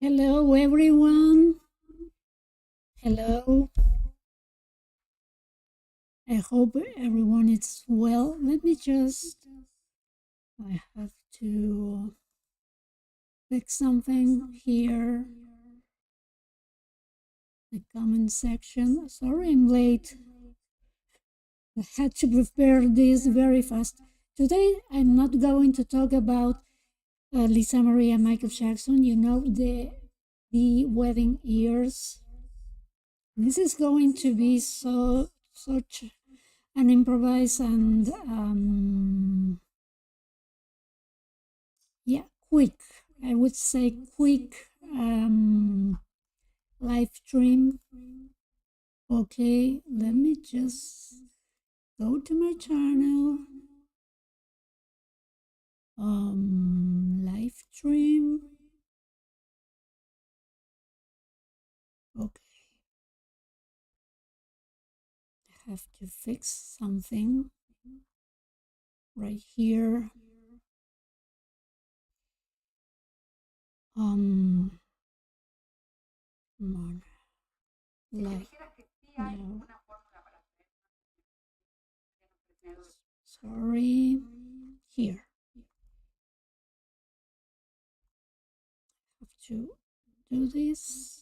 Hello, everyone. Hello. I hope everyone is well. I have to fix something here. The comment section. Sorry I'm late. I had to prepare this very fast. Today I'm not going to talk about Lisa Marie and Michael Jackson. You know, the wedding years. This is going to be such an improvised and quick. I would say quick live stream. Okay, let me just go to my channel. Live stream. Okay. I have to fix something right here. Come on. Like, no. Sorry. Here. Have to do this.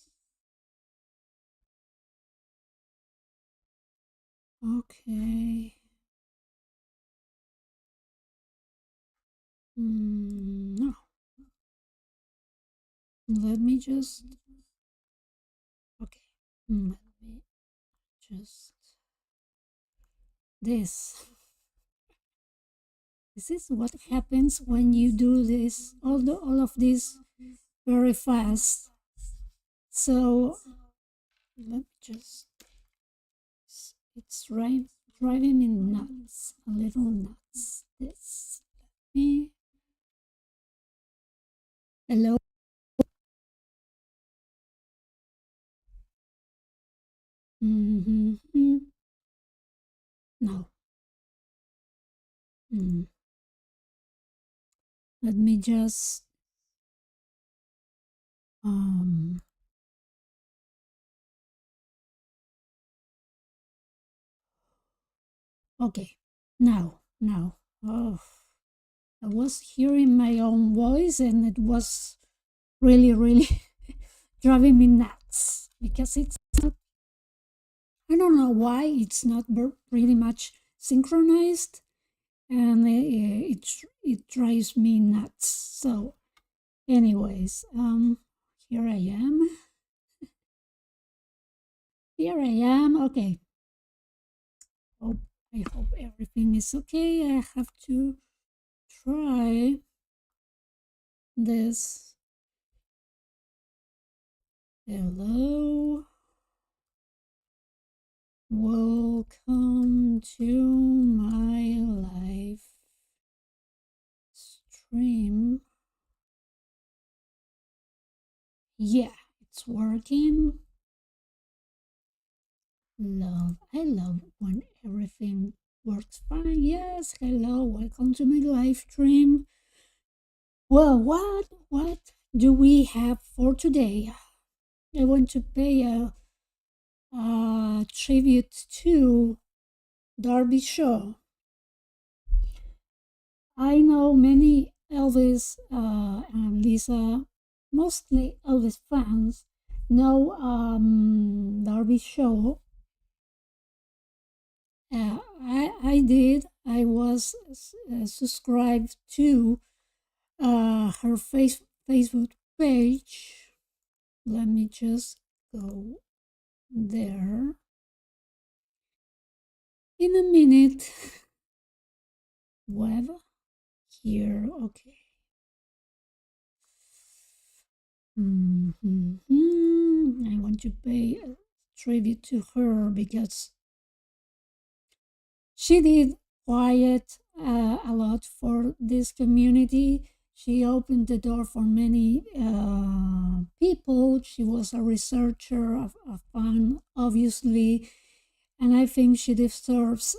Okay. No. Let me just. Okay. Let me just. This. This is what happens when you do this. All of this very fast. So let me just. It's driving me nuts. A little nuts. This. Let me. Hello. Mm-hmm. No. Let me just okay. Now. Oh, I was hearing my own voice and it was really driving me nuts because it's not, I don't know why it's not pretty much synchronized, and it drives me nuts. So anyways, here I am. Okay. I hope everything is okay. I have to try this. Hello. Welcome to my live stream. Yeah, it's working. I love when everything works fine. Yes, hello, welcome to my live stream. Well, what do we have for today? I want to pay a tribute to Darby Shaw. I know many Elvis and Lisa, mostly Elvis fans, know Darby Shaw. I did. I was subscribed to her Facebook page. Let me just go there in a minute. Web here. Okay. I want to pay a tribute to her because she did quite a lot for this community. She opened the door for many people. She was a researcher, a fan, obviously, and I think she deserves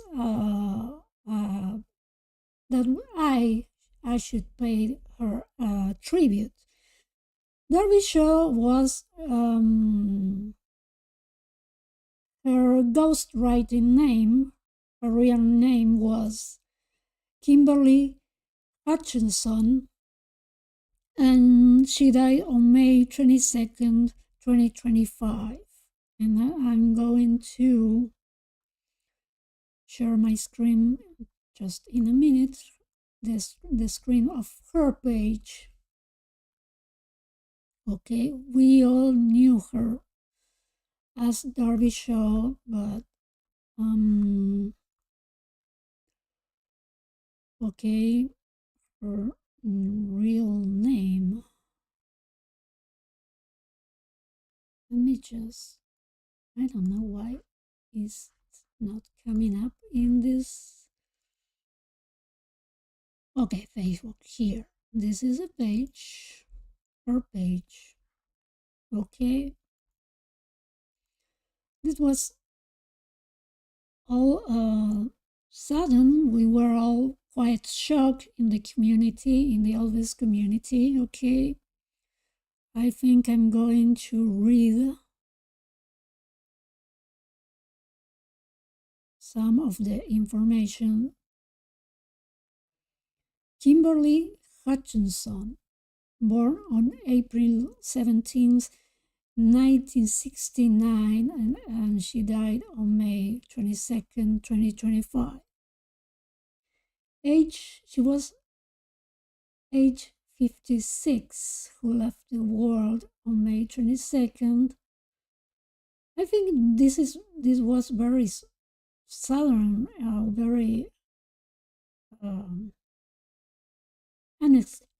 that I should pay her tribute. Darby Shaw was her ghostwriting name. Her real name was Kimberly Hutchinson, and she died on May 22nd, 2025. And I'm going to share my screen just in a minute, the screen of her page. Okay, we all knew her as Darby Shaw, but okay, her real name. Let me just, I don't know why it's not coming up in this. Okay, Facebook here. This is a page, her page. Okay, this was all sudden. We were all quite shocked in the community, in the Elvis community. Okay, I think I'm going to read some of the information. Kimberly Hutchinson, born on April 17th, 1969, and she died on May 22nd, 2025. She was age 56, who left the world on May 22nd. I think this was very sudden, very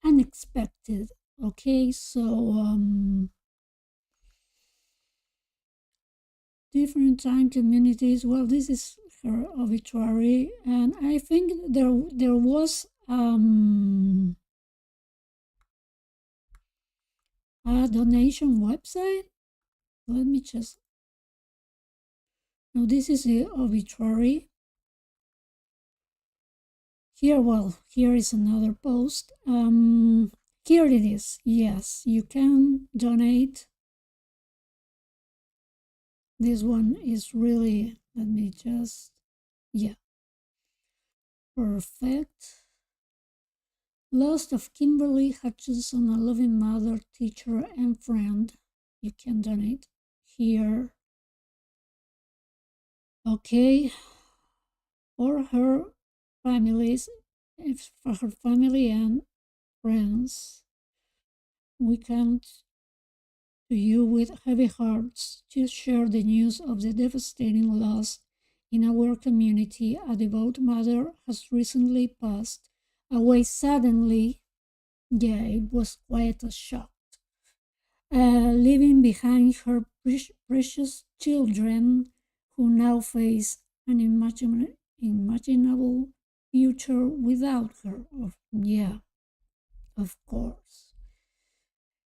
unexpected. Okay, so different time communities. Well, this is her obituary, and I think there was a donation website. Let me just. No, this is the obituary. Here, well, here is another post. Here it is. Yes, you can donate. This one is really, let me just, yeah. Perfect. Lost of Kimberly Hutchinson, a loving mother, teacher, and friend. You can donate here. Okay. For her families, for her family and friends, we come to you with heavy hearts to share the news of the devastating loss in our community. A devout mother has recently passed away suddenly. Yeah, it was quite a shock. Leaving behind her precious children who now face an unimaginable future without her. Yeah, of course.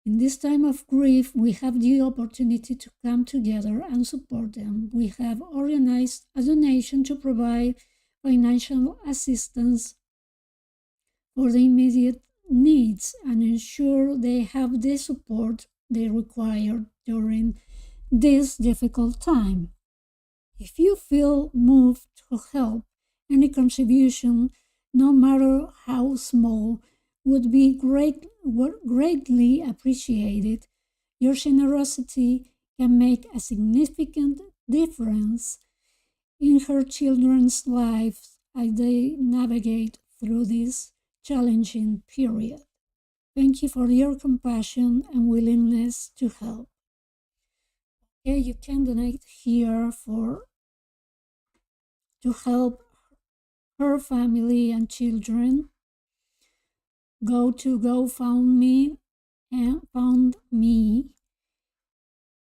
In this time of grief, we have the opportunity to come together and support them. We have organized a donation to provide financial assistance for the immediate needs and ensure they have the support they require during this difficult time. If you feel moved to help, any contribution, no matter how small, would be greatly appreciated. Your generosity can make a significant difference in her children's lives as they navigate through this challenging period. Thank you for your compassion and willingness to help. Okay, you can donate here to help her family and children. Go to GoFundMe and found me.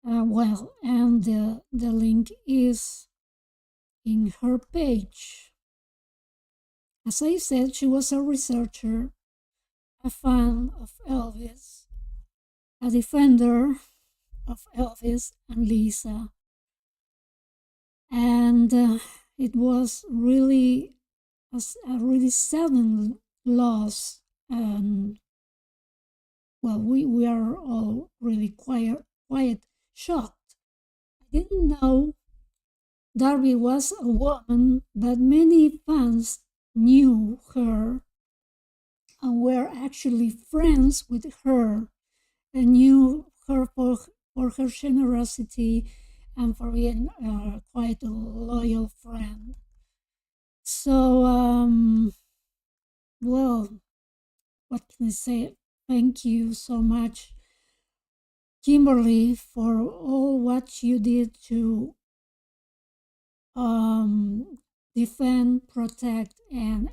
And the link is in her page. As I said, she was a researcher, a fan of Elvis, a defender of Elvis and Lisa, and it was really a really sudden loss. well, we are all really quiet, shocked. I didn't know Darby was a woman, but many fans knew her and were actually friends with her and knew her for her generosity and for being quite a loyal friend. So, well, what can I say? Thank you so much, Kimberly, for all what you did to defend, protect, and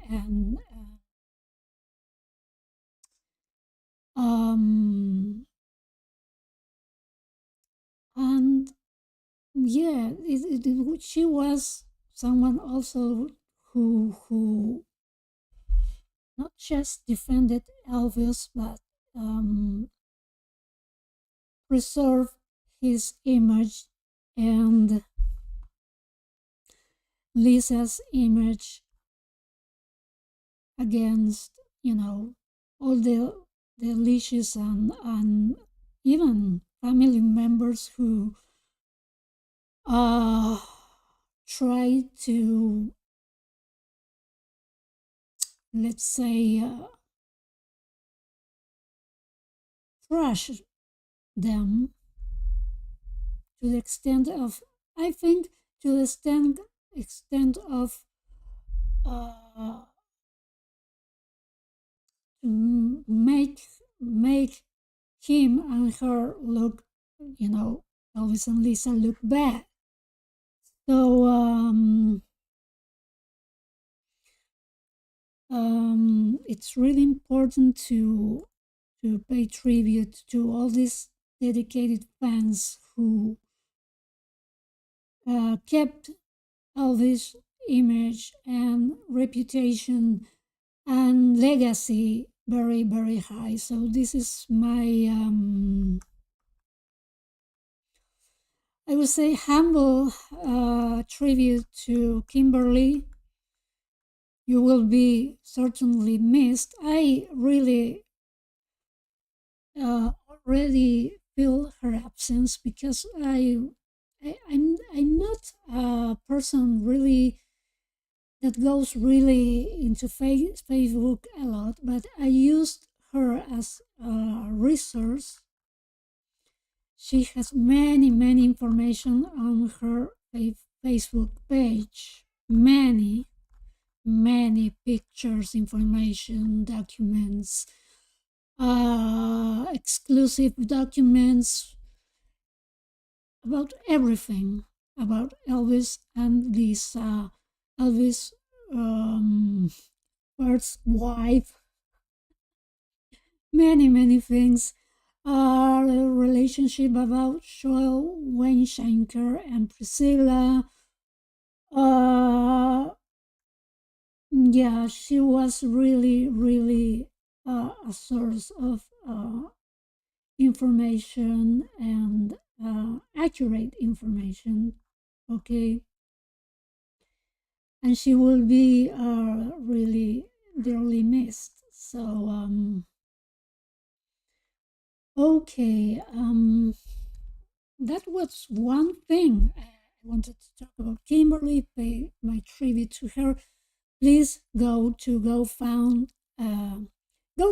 yeah, she was someone also who not just defended Elvis, but um, preserved his image and Lisa's image against, all the leashes and even family members who uh, try to, let's say, crush them to the extent of, I think, to the extent of uh, make him and her look, Elvis and Lisa look bad. So it's really important to pay tribute to all these dedicated fans who kept Elvis' image and reputation and legacy very, very high. So this is my, I would say, humble tribute to Kimberly. You will be certainly missed. I really already feel her absence because I'm not a person really that goes really into Facebook a lot, but I used her as a resource. She has many information on her Facebook page. Many pictures, information, documents, exclusive documents about everything about Elvis and Lisa. Elvis' first wife, many things. A relationship about Joel Wayne and Priscilla. Yeah, she was really a source of information and accurate information. Okay, and she will be really dearly missed. So okay, that was one thing I wanted to talk about. Kimberly, pay my tribute to her. Please go to go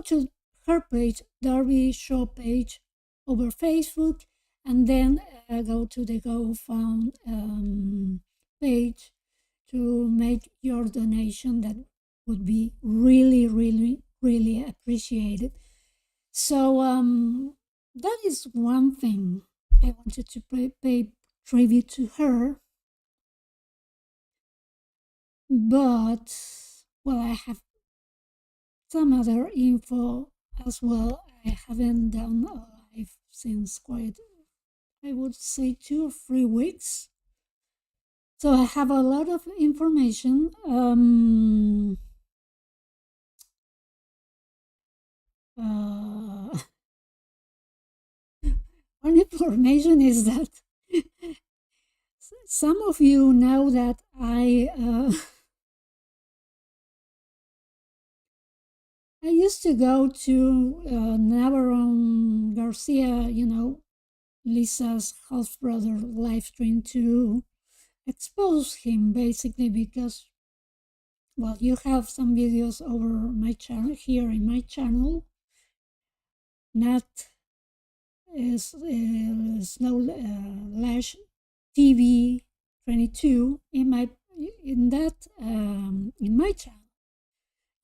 to her page, Darby Shaw page, over Facebook, and then go to the GoFund page to make your donation. That would be really appreciated. So that is one thing I wanted to pay tribute to her. But well, I have some other info as well. I haven't done a live since quite, I would say, 2 or 3 weeks. So I have a lot of information. One information is that some of you know that I used to go to Navarone Garcia, Lisa's half brother, live stream to expose him basically because, well, you have some videos over my channel here in my channel. Not Slow Lash TV 22 in my channel.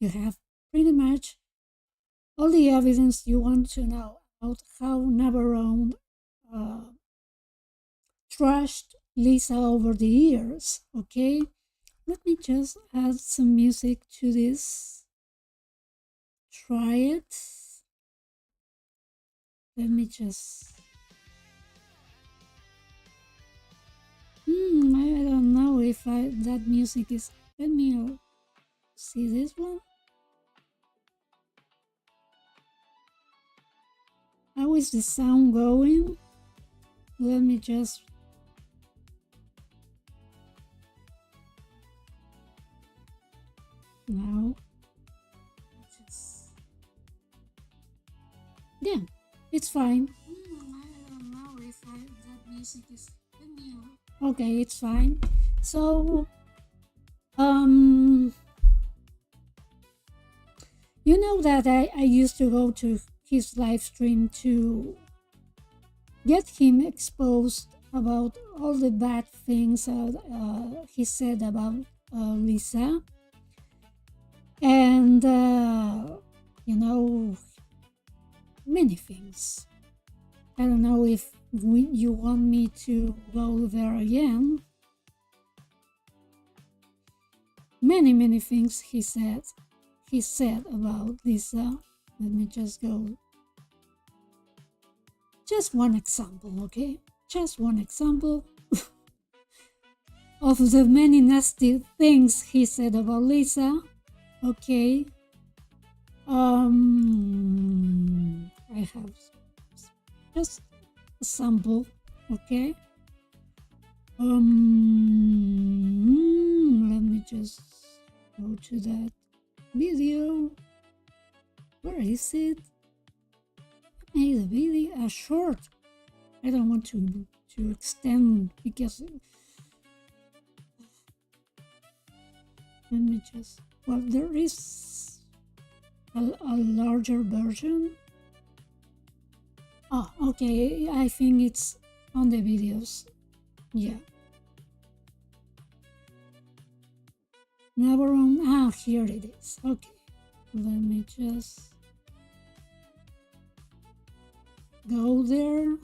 You have pretty much all the evidence you want to know about how Navarone trashed Lisa over the years. Okay, let me just add some music to this. Try it. Let me just. I don't know if that music is. Let me see this one. How is the sound going? Let me just. Now. Yeah, it's fine. I don't know if that music is. Okay, it's fine. So, you know that I used to go to his live stream to get him exposed about all the bad things he said about Lisa. And, many things. I don't know if you want me to go there again. Many things he said about Lisa. Let me just go. Just one example, okay? Just one example of the many nasty things he said about Lisa. Okay. I have just a sample, okay? Let me just go to that video. Where is it? I made a video, a short. I don't want to extend because let me just. Well, there is a larger version. Oh, okay. I think it's on the videos. Yeah. Navarone. Ah, here it is. Okay. Let me just go there.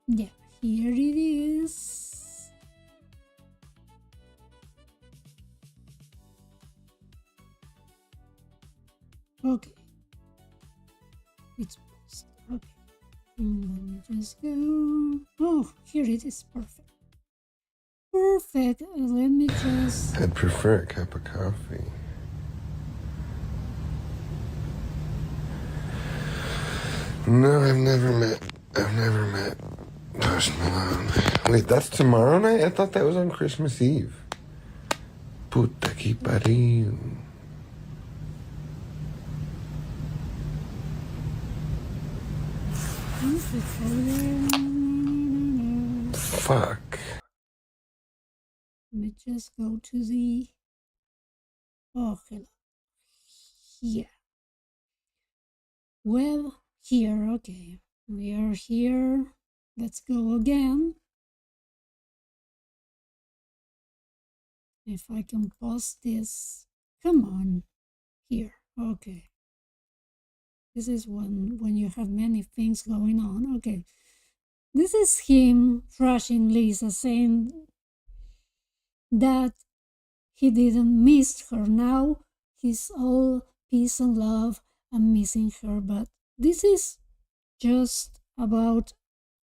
Yeah, here it is. Okay. It's paused. Okay. Let me just go. Oh, here it is. Perfect. Perfect. Let me just. I'd prefer a cup of coffee. No, I've never met Post Malone. Wait, that's tomorrow night? I thought that was on Christmas Eve. Puta que pariu. Fuck. Let me just go to the. Oh, hello. Here. Well, here, okay. We are here. Let's go again. If I can pause this. Come on. Here. Okay. This is when you have many things going on. Okay. This is him trashing Lisa, saying that he didn't miss her. Now he's all peace and love and missing her. But this is just about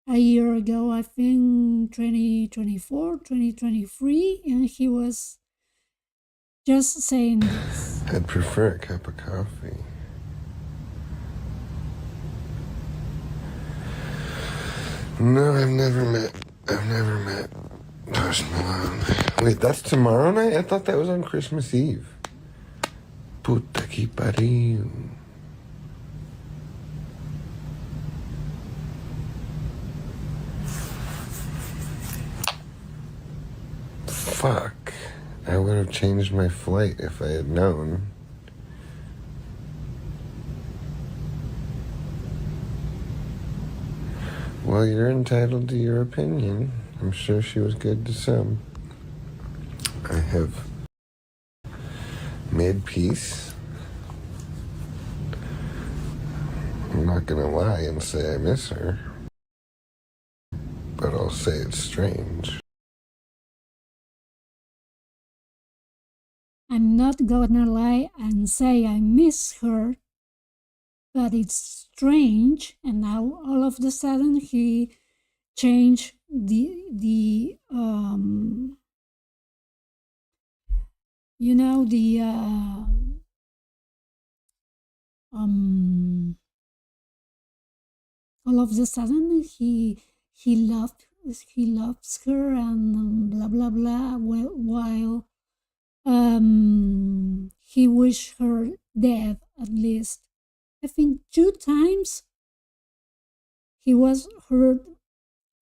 a year ago, I think 2024, 2023, and he was just saying this. I'd prefer a cup of coffee. No, I've never met Post Malone. Wait, that's tomorrow night? I thought that was on Christmas Eve. Puta que pariu. Fuck. I would have changed my flight if I had known. Well, you're entitled to your opinion. I'm sure she was good to some. I have made peace. I'm not gonna lie and say I miss her, but I'll say it's strange. I'm not gonna lie and say I miss her, but it's strange. And now all of a sudden he changed the you know, the all of a sudden he loves her and blah blah blah, while he wished her dead. At least I think 2 times he was heard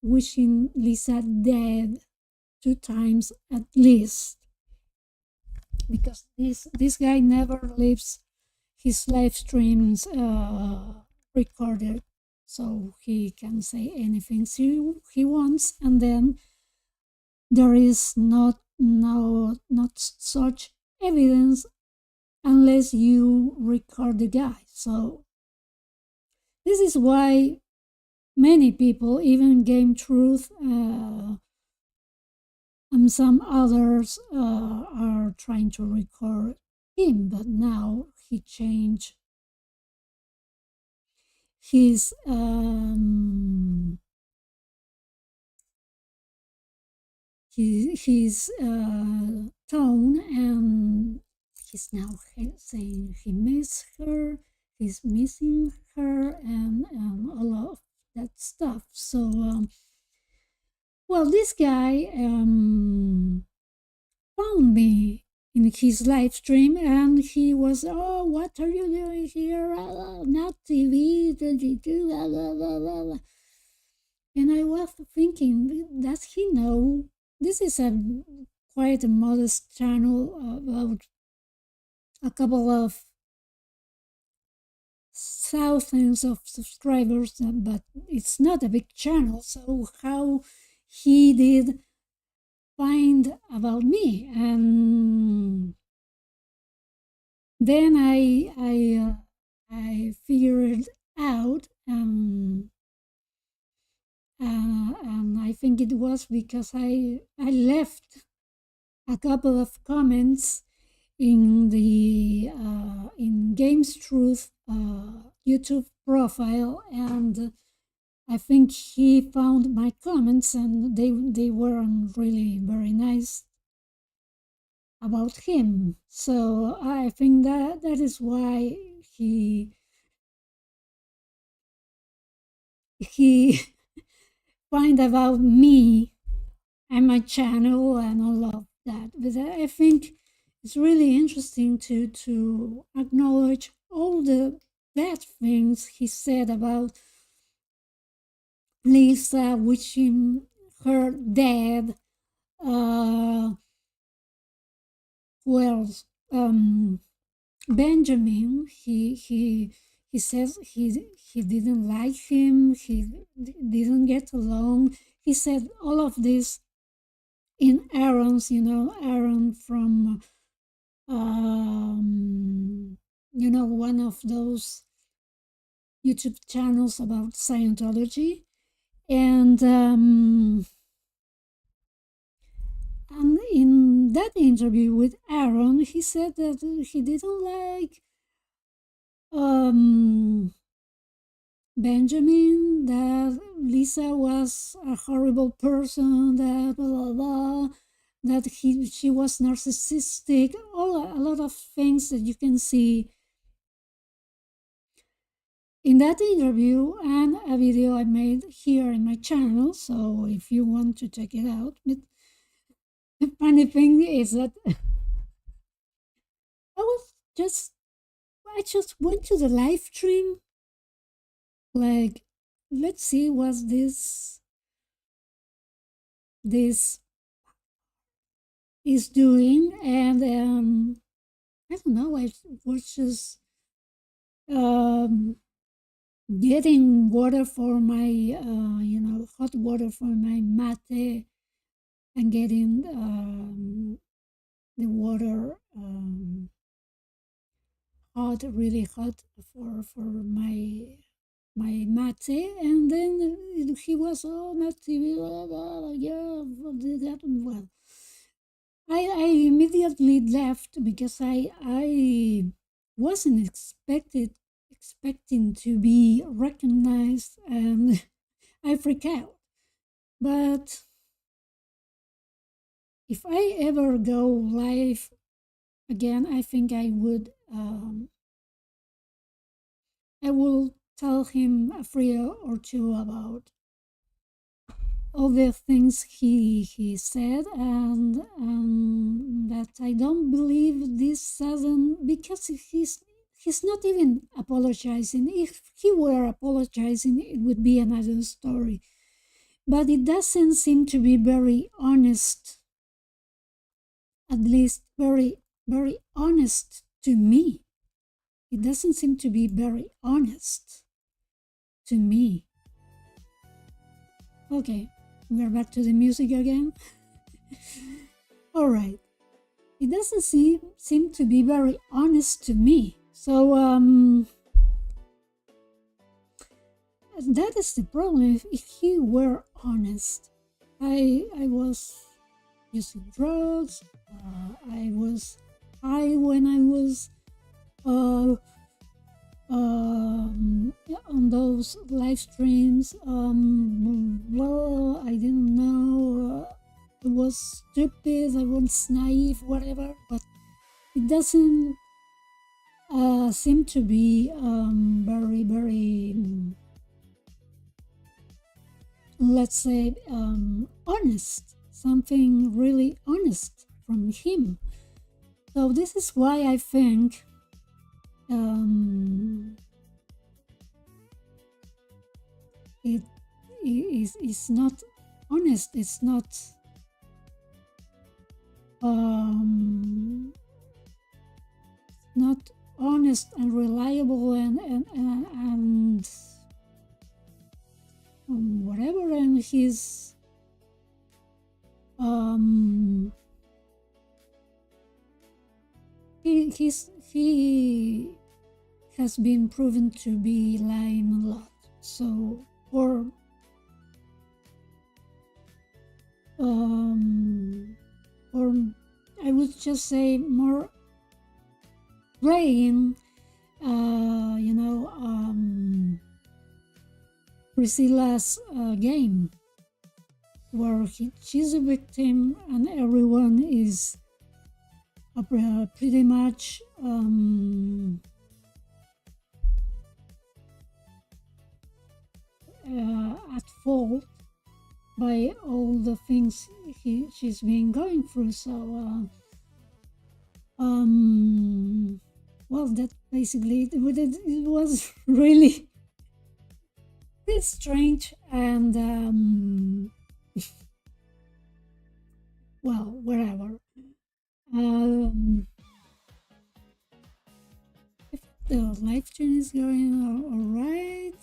wishing Lisa dead, 2 times at least, because this guy never leaves his live streams recorded, so he can say anything he wants, and then there is not such evidence unless you record the guy. So this is why many people, even Game Truth and some others, are trying to record him, but now he changed his tone, and he's now saying he misses her, he's missing her, and all of that stuff. So, well, this guy found me in his live stream, and he was, oh, what are you doing here? Not TV, 22, blah, blah, blah, blah. And I was thinking, does he know? This is quite a modest channel, about a couple of thousands of subscribers, but it's not a big channel. So how he did find about me? And then I figured out, and I think it was because I left a couple of comments in the in Games Truth YouTube profile, and I think he found my comments, and they weren't really very nice about him. So I think that is why he find about me and my channel and all of that. But I think it's really interesting to acknowledge all the bad things he said about Lisa, wishing her dead. Well, Benjamin, he says he didn't like him, he didn't get along. He said all of this in Aaron's, Aaron from one of those YouTube channels about Scientology, and in that interview with Aaron, he said that he didn't like Benjamin, that Lisa was a horrible person, that blah blah blah, that she was narcissistic, a lot of things that you can see in that interview, and a video I made here in my channel. So if you want to check it out. But the funny thing is that I was I just went to the live stream, like, let's see what this is doing, and I don't know, I was just um, getting water for my, hot water for my mate, and getting the water hot, really hot for my mate, and then he was on TV, yeah, that, well, I immediately left because I wasn't expecting to be recognized, and I freak out. But if I ever go live again, I think I will tell him a phrase or two about all the things he said, and that I don't believe this sudden, because he's not even apologizing. If he were apologizing, it would be another story. But it doesn't seem to be very honest, at least very, very honest to me. It doesn't seem to be very honest to me. Okay, we're back to the music again. All right. It doesn't seem to be very honest to me. So that is the problem. If he were honest, I was using drugs. I was high when I was on those live streams. Well, I didn't know. I was stupid. I was naive, whatever. But it doesn't seem to be very, very, let's say, honest. Something really honest from him. So this is why I think it is not honest. It's not not honest and reliable, and whatever, and his he has been proven to be lying a lot. So, or I would just say more playing, Priscilla's game, where she's a victim and everyone is pretty much at fault by all the things she's been going through. So well, that basically it was really strange, and well, whatever. If the live stream is going all right.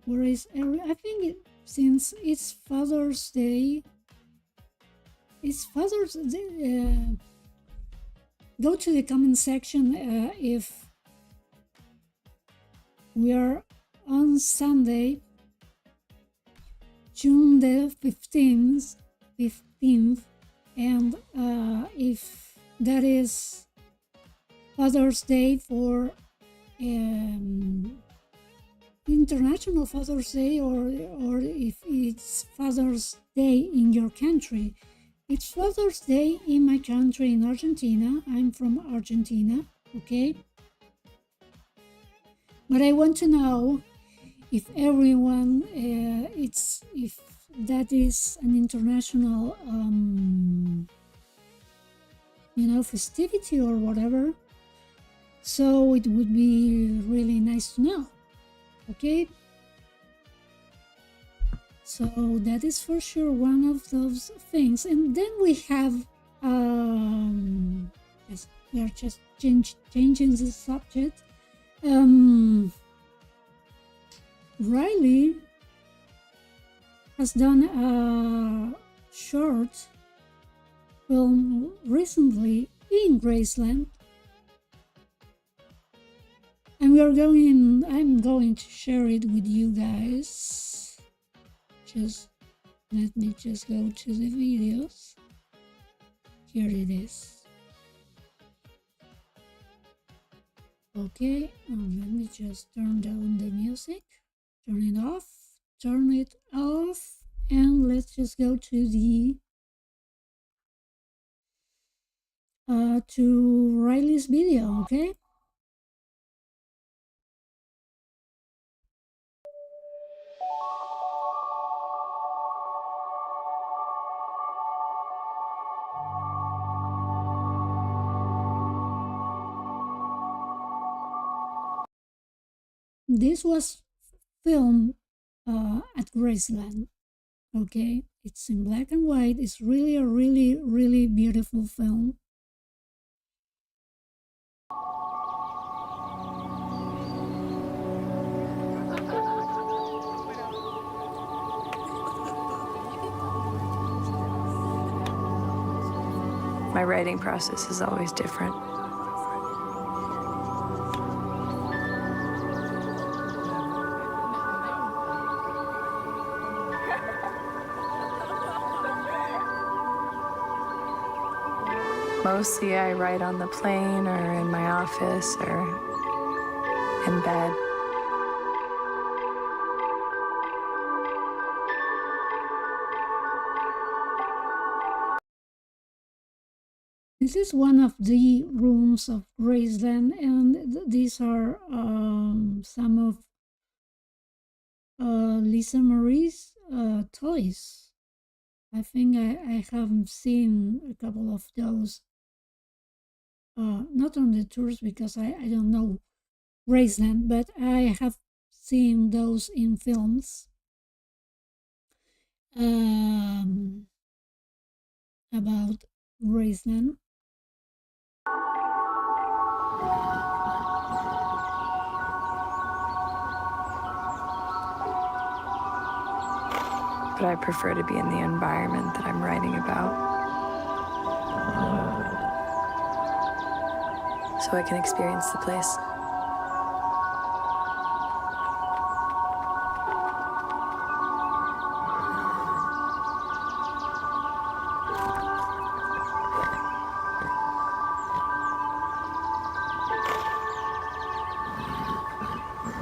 Where is I think since it's Father's Day, go to the comment section if we are on Sunday, June the 15th, and if that is Father's Day for International Father's Day, or if it's Father's Day in your country. It's Father's Day in my country, in Argentina. I'm from Argentina, okay? But I want to know if everyone, if that is an international festivity or whatever. So it would be really nice to know. Okay? So that is for sure one of those things. And then we have, yes, we are just changing the subject. Riley has done a short film recently in Graceland. And I'm going to share it with you guys. Just let me just go to the videos. Here it is. Okay, let me just turn down the music, turn it off, and let's just go to the to Riley's video, okay? This was filmed at Graceland. Okay, it's in black and white. It's really a really beautiful film. My writing process is always different. Mostly I write on the plane or in my office or in bed. This is one of the rooms of Graceland, and these are some of Lisa Marie's toys. I think I have seen a couple of those. Not on the tours because I don't know Graceland, but I have seen those in films about Graceland. But I prefer to be in the environment that I'm writing about, so I can experience the place.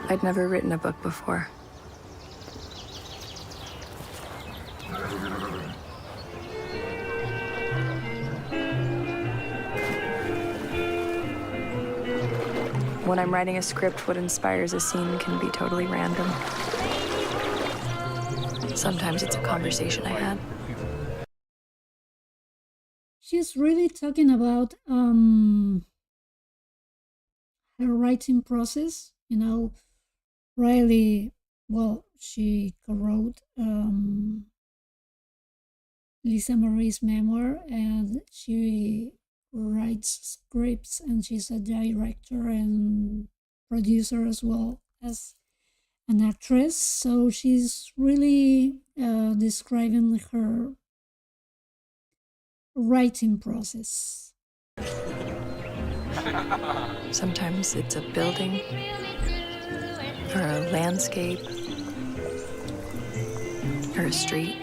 I'd never written a book before. When I'm writing a script, what inspires a scene can be totally random. Sometimes it's a conversation I had. She's really talking about her writing process. Riley, well, she co-wrote Lisa Marie's memoir, and she writes scripts, and she's a director and producer as well as an actress. So she's really describing her writing process. Sometimes it's a building or a landscape or a street.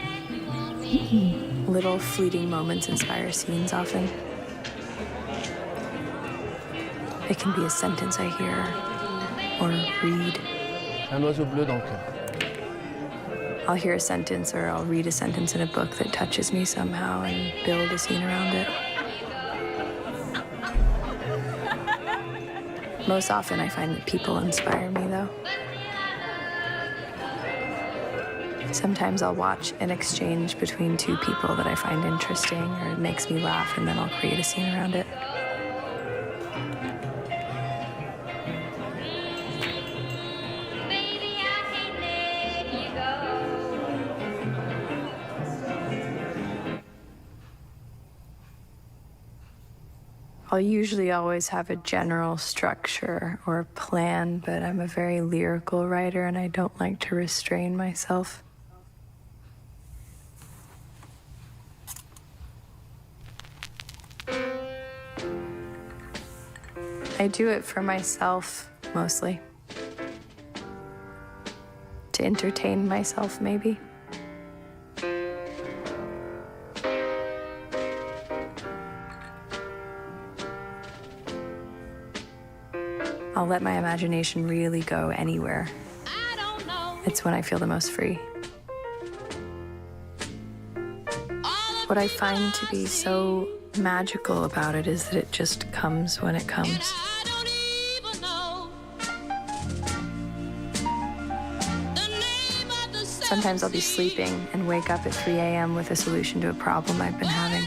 Little fleeting moments inspire scenes often. It can be a sentence I hear or read. Un oiseau bleu dans le cœur. I'll hear a sentence or I'll read a sentence in a book that touches me somehow and build a scene around it. Most often I find that people inspire me, though. Sometimes I'll watch an exchange between two people that I find interesting or it makes me laugh, and then I'll create a scene around it. I'll usually always have a general structure or plan, but I'm a very lyrical writer and I don't like to restrain myself. I do it for myself, mostly. To entertain myself, maybe. I'll let my imagination really go anywhere. It's when I feel the most free. What I find to be so magical about it is that it just comes when it comes. Sometimes I'll be sleeping and wake up at 3 a.m. with a solution to a problem I've been having.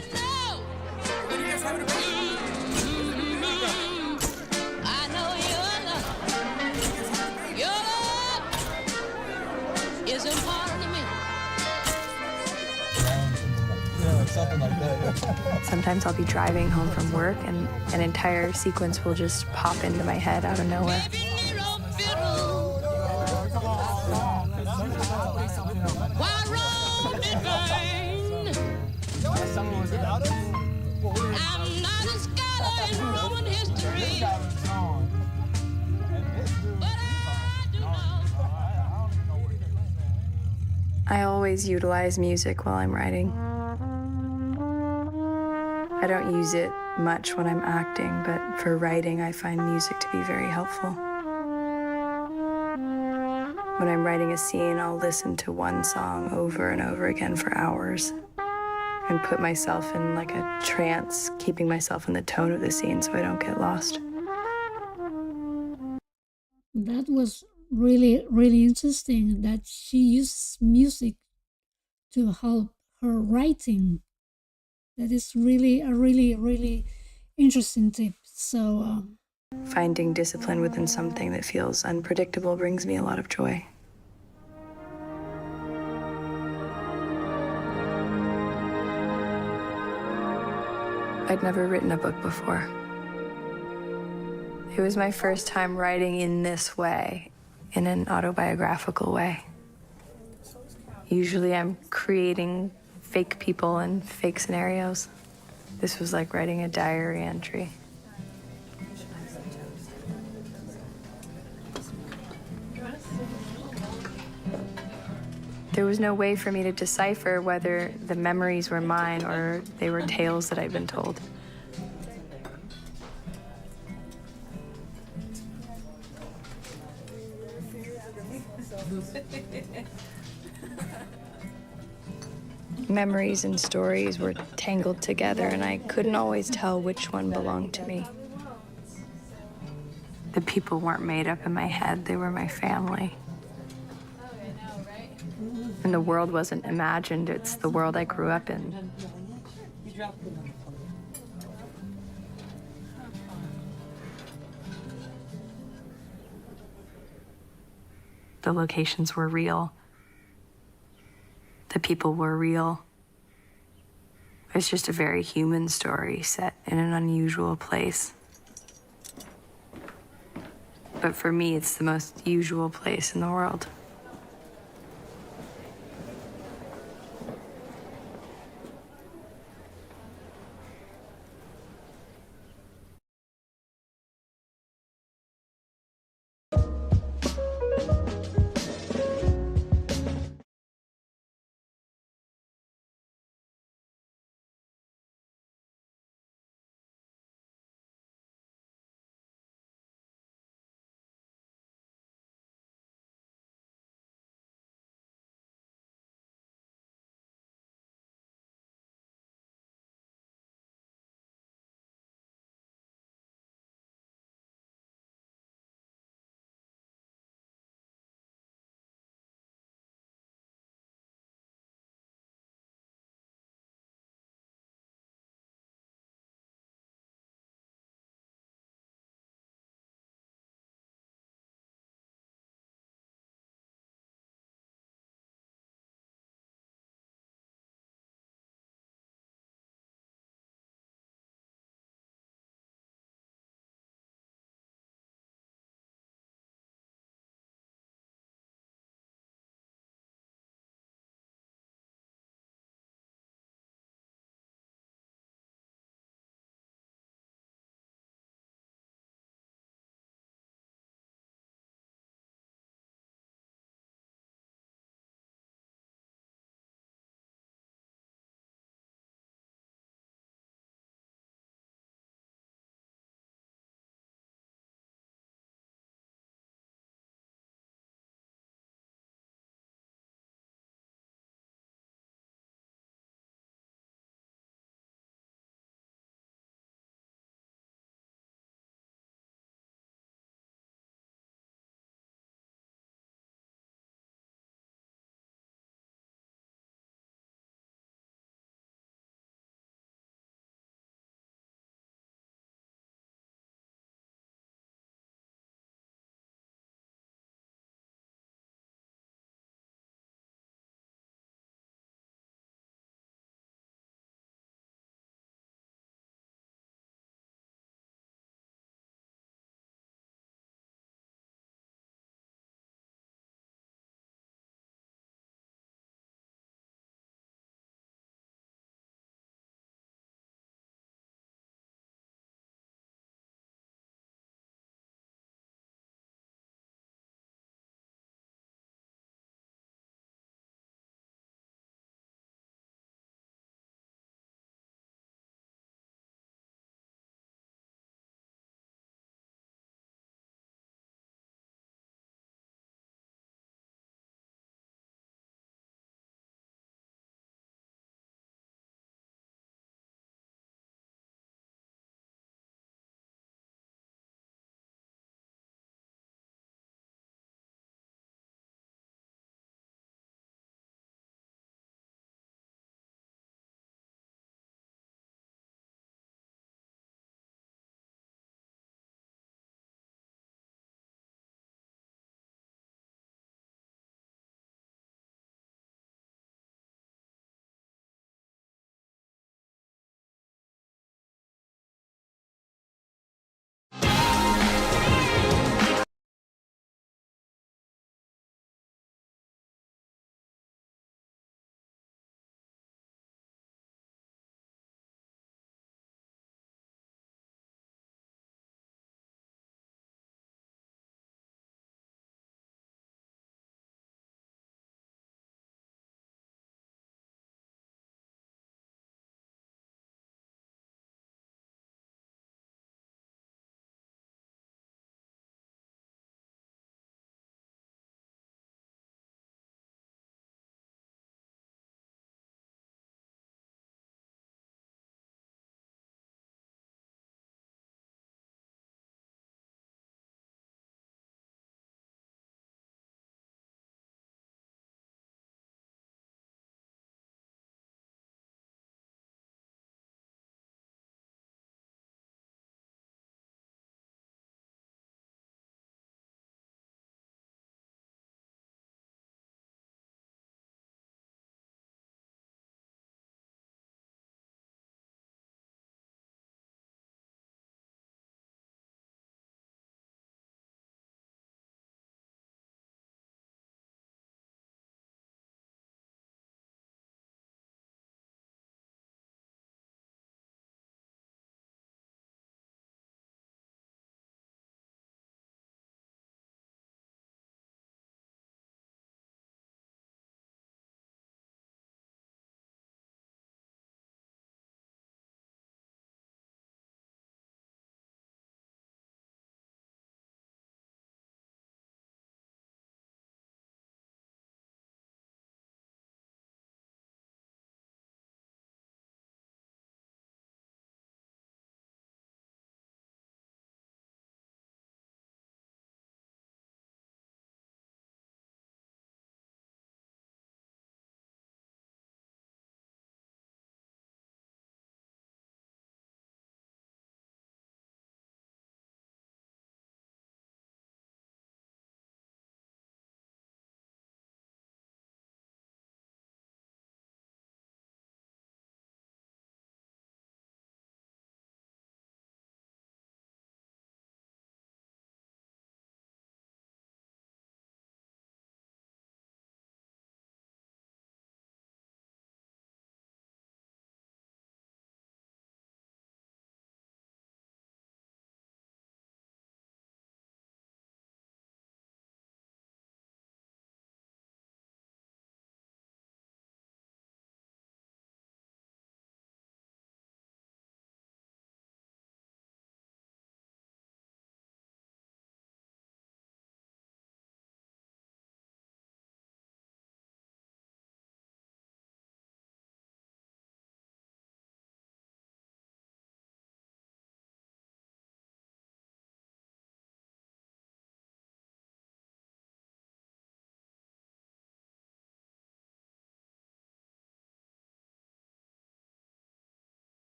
Sometimes I'll be driving home from work and an entire sequence will just pop into my head out of nowhere. I always utilize music while I'm writing. I don't use it much when I'm acting, but for writing, I find music to be very helpful. When I'm writing a scene, I'll listen to one song over and over again for hours and put myself in like a trance, keeping myself in the tone of the scene so I don't get lost. That was really, really interesting that she uses music to help her writing. That is really a really interesting tip. So Finding discipline within something that feels unpredictable brings me a lot of joy. I'd never written a book before. It was my first time writing in this way, in an autobiographical way. Usually I'm creating fake people and fake scenarios. This was like writing a diary entry. There was no way for me to decipher whether the memories were mine or they were tales that I'd been told. Memories and stories were tangled together, and I couldn't always tell which one belonged to me. The people weren't made up in my head, they were my family. And the world wasn't imagined, it's the world I grew up in. The locations were real. The people were real. It's just a very human story set in an unusual place. But for me, it's the most usual place in the world.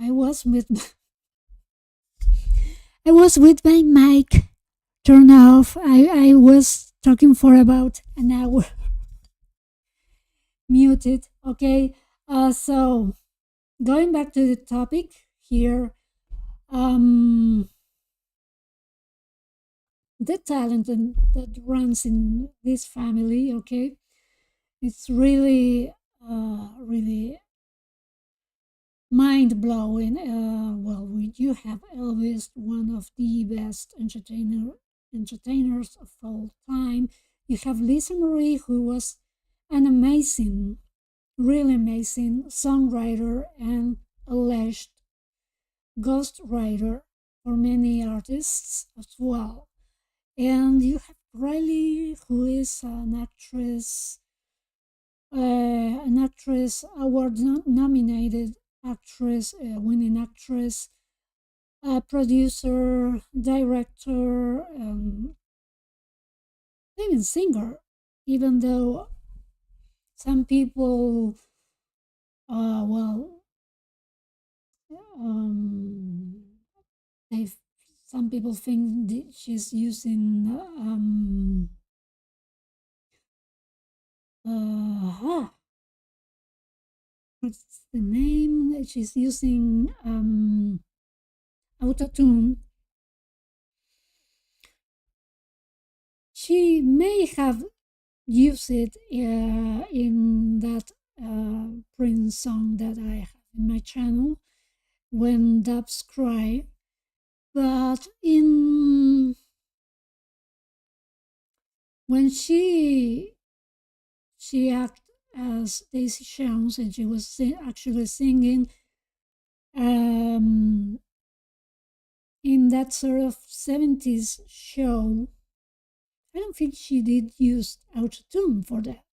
I was with I was with my mic turned off. I was talking for about an hour muted. Okay. So going back to the topic here, the talent that runs in this family, okay, it's really, really mind blowing. Well, you have Elvis, one of the best entertainers of all time. You have Lisa Marie, who was an amazing, really amazing songwriter and alleged ghostwriter for many artists as well. And you have Riley, who is an actress award nominated actress, winning actress, producer, director, even singer. Even though some people, well, they some people think that she's using what's the name? She's using autotune. She may have used it in that Prince song that I have in my channel, When Doves Cry. But when she acted as Daisy Jones and she was actually singing in that sort of 70s show, I don't think she did use autotune for that.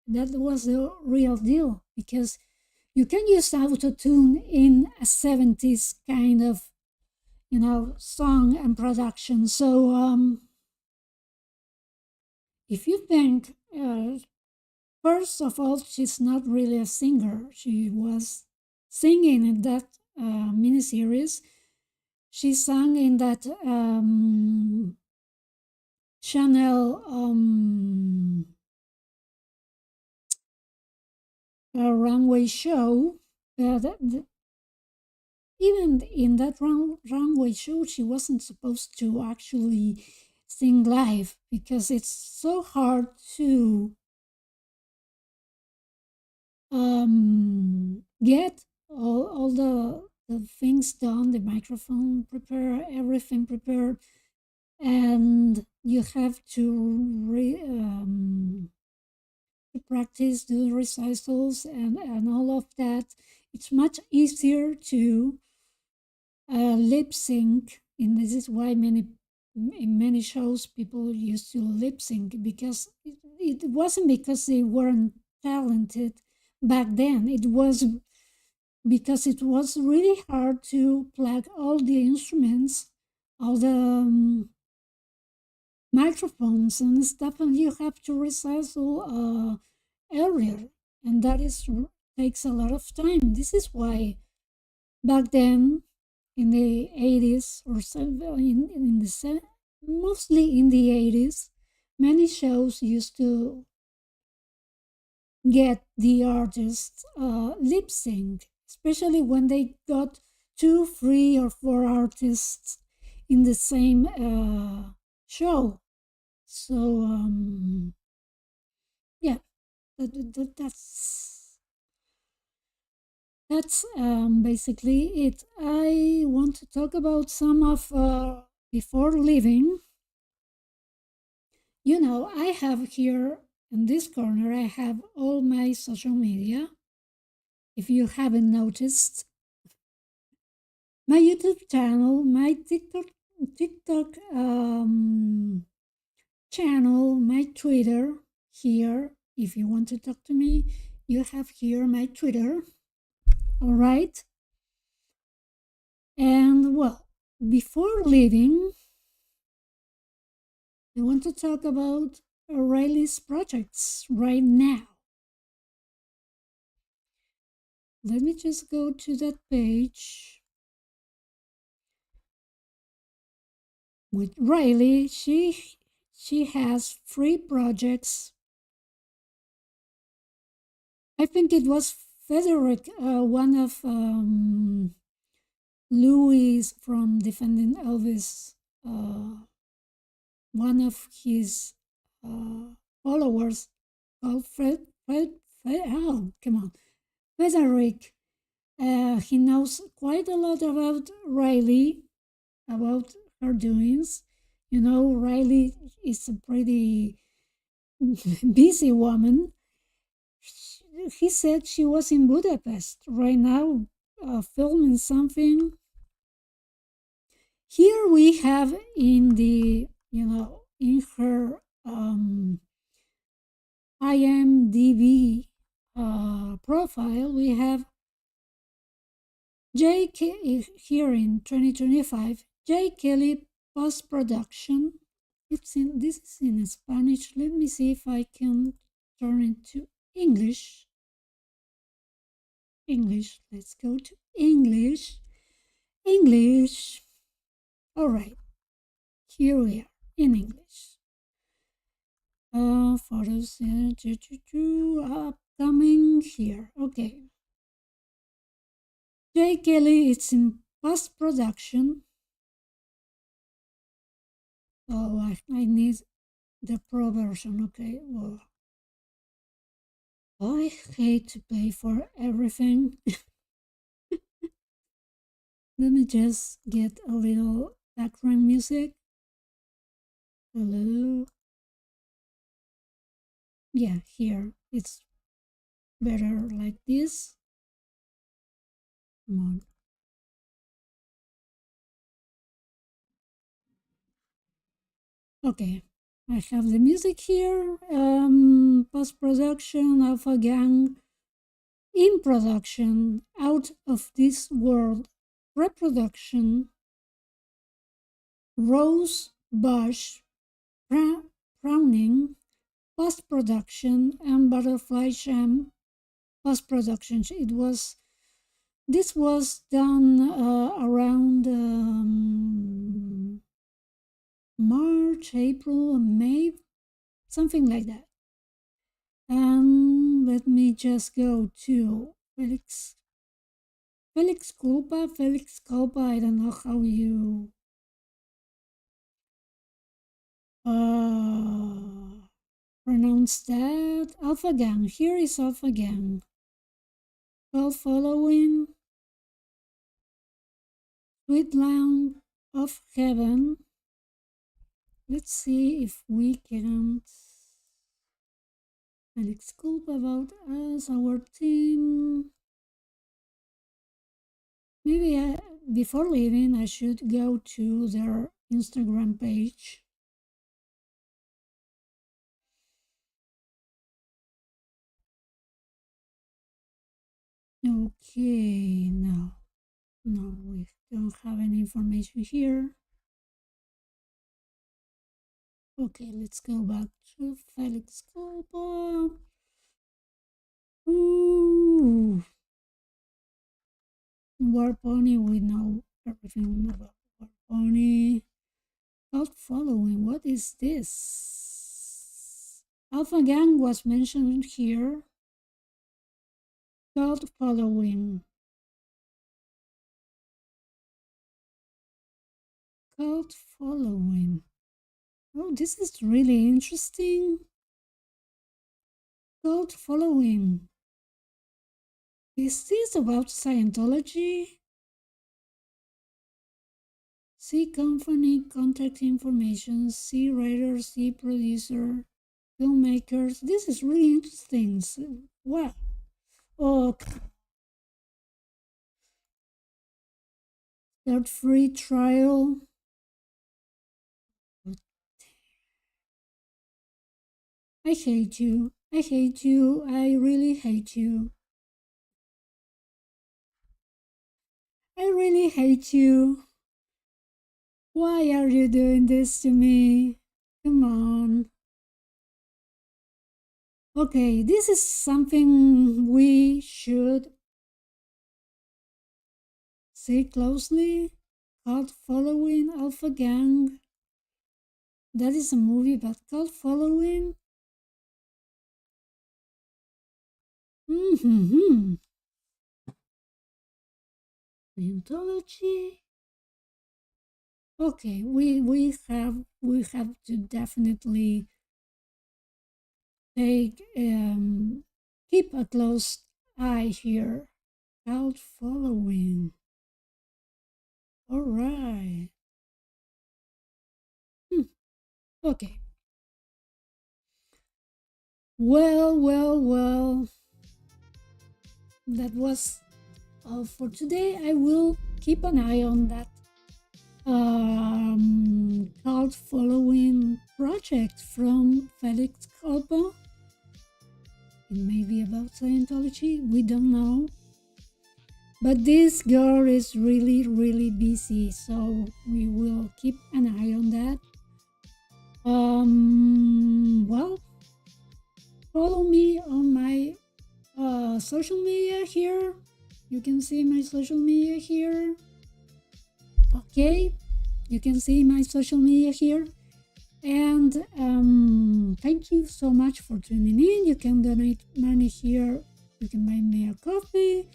That was the real deal, because you can use autotune in a 70s kind of, song and production. So if you think, first of all, she's not really a singer. She was singing in that miniseries. She sang in that Chanel runway show. Even in that runway show, she wasn't supposed to actually sing live, because it's so hard to get all the things done, the microphone prepared, everything prepared, and you have to practice, do recitals, and all of that. It's much easier to lip sync, and this is why in many shows people used to lip sync, because it wasn't because they weren't talented back then. It was because it was really hard to plug all the instruments, all the microphones and stuff, and you have to rehearsal earlier, and that takes a lot of time. This is why back then, in the 80s or mostly in the 80s, many shows used to get the artists lip sync, especially when they got 2, 3, or 4 artists in the same show. So yeah, that's basically it. I want to talk about some of before leaving. I have here in this corner, I have all my social media. If you haven't noticed, my YouTube channel, my TikTok channel, my Twitter here. If you want to talk to me, you have here my Twitter. All right. And well, before leaving, I want to talk about Riley's projects right now. let me just go to that page. With Riley, she has 3 projects. I think it was Frederick, one of Louis from Defending Elvis, one of his followers called Frederick. He knows quite a lot about Riley, about her doings. You know, Riley is a pretty busy woman. He said she was in Budapest right now, filming something. Here we have in the, in her IMDb profile, we have here in 2025, J. Kelly post-production. This is in Spanish. Let me see if I can turn it to English. Let's go to English. All right, here we are in English. Photos upcoming here. Okay. J. Kelly, it's in post-production. Oh, I need the pro version. Okay, well, I hate to pay for everything. Let me just get a little background music. Hello. Yeah, here it's better like this. Come on. Okay, I have the music here. Post-production, Alpha Gang. In production, Out of This World. Reproduction, Rose Bush, Browning. Post-production, and Butterfly Jam. Post-production. This was done around March, April, May, something like that. And let me just go to Felix Culpa, I don't know how you pronounce that. Alpha Gang, here is Alpha Gang. Well, following Sweet Lamb of Heaven. Let's see if we can Felix Culpa about us, our team. Maybe before leaving, I should go to their Instagram page. Okay, no, we don't have any information here. Okay, let's go back to Felix Culpa. Ooh. War Pony, we know everything about War Pony. Cult following, what is this? Alpha Gang was mentioned here. Cult following. Cult following. Oh, this is really interesting. Cult following. Is this about Scientology? See company, contact information, see writer, see producer, filmmakers. This is really interesting. Wow. Oh, start free trial. I hate you. I hate you. I really hate you. I really hate you. Why are you doing this to me? Come on. Okay, this is something we should See closely. Cult Following, Alpha Gang. That is a movie about cult following. Mm-hmm. Anthology. Okay, we have to definitely take keep a close eye here. Cult following. All right. Okay. Well. That was all for today. I will keep an eye on that cult following project from Felix Kalpa. It may be about Scientology, we don't know. But this girl is really busy, so we will keep an eye on that. Well, follow me on my social media here. You can see my social media here. Okay, you can see my social media here. And thank you so much for tuning in. You can donate money here. You can buy me a coffee.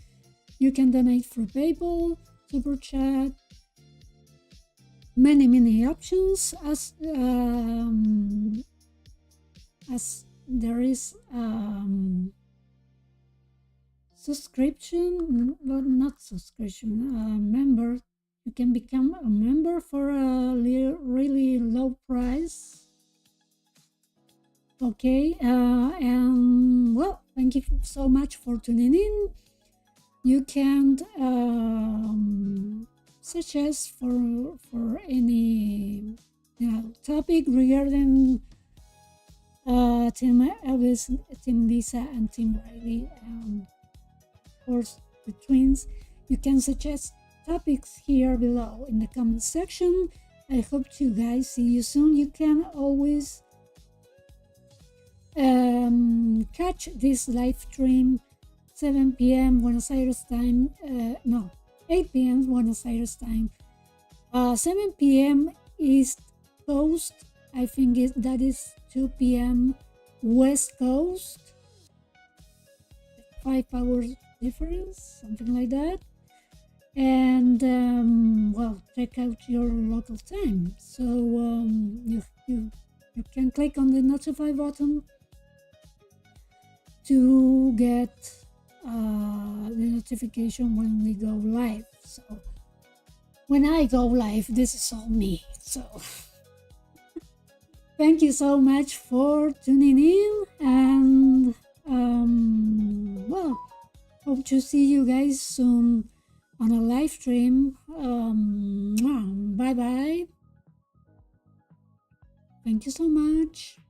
You can donate through PayPal, Super Chat. Many options as there is subscription, but not subscription, member. You can become a member for a really low price. Okay, and well, thank you so much for tuning in. You can suggest for any topic regarding Team Elvis, Team Lisa, and Team Riley, and of course the twins. You can suggest topics here below in the comment section. I hope to guys see you soon. You can always catch this live stream 7 p.m. Buenos Aires time. No, 8 p.m. Buenos Aires time. 7 p.m. East Coast. I think that is 2 p.m. West Coast. 5 hours difference, something like that. And well, check out your local time. So you can click on the notify button to get the notification when we go live. So when I go live, this is all me. So thank you so much for tuning in, and well, hope to see you guys soon on a live stream. Bye bye. Thank you so much.